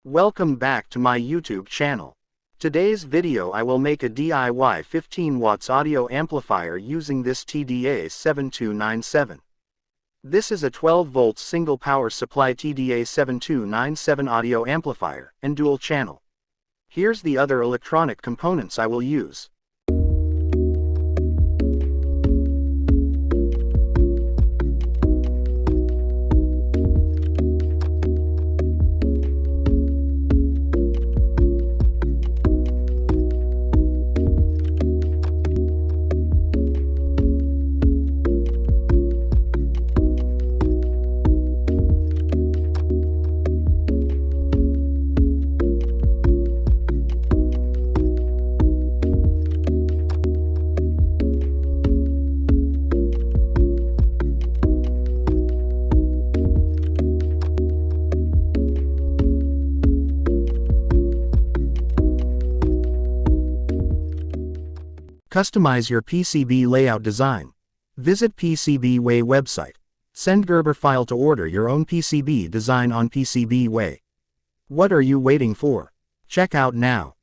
Welcome back to my YouTube channel. Today's video I will make a DIY 15 watts audio amplifier using this tda7297. This is a 12 volts single power supply tda7297 audio amplifier and dual channel. Here's the other electronic components I will use. Customize your PCB layout design. Visit PCBWay website. Send Gerber file to order your own PCB design on PCBWay. What are you waiting for? Check out now.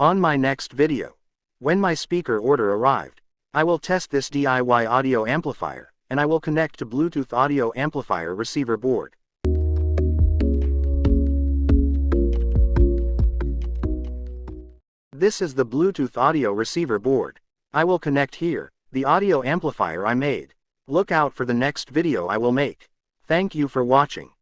On my next video, when my speaker order arrived, I will test this DIY audio amplifier, and I will connect to Bluetooth audio amplifier receiver board. This is the Bluetooth audio receiver board. I will connect here, the audio amplifier I made. Look out for the next video I will make. Thank you for watching.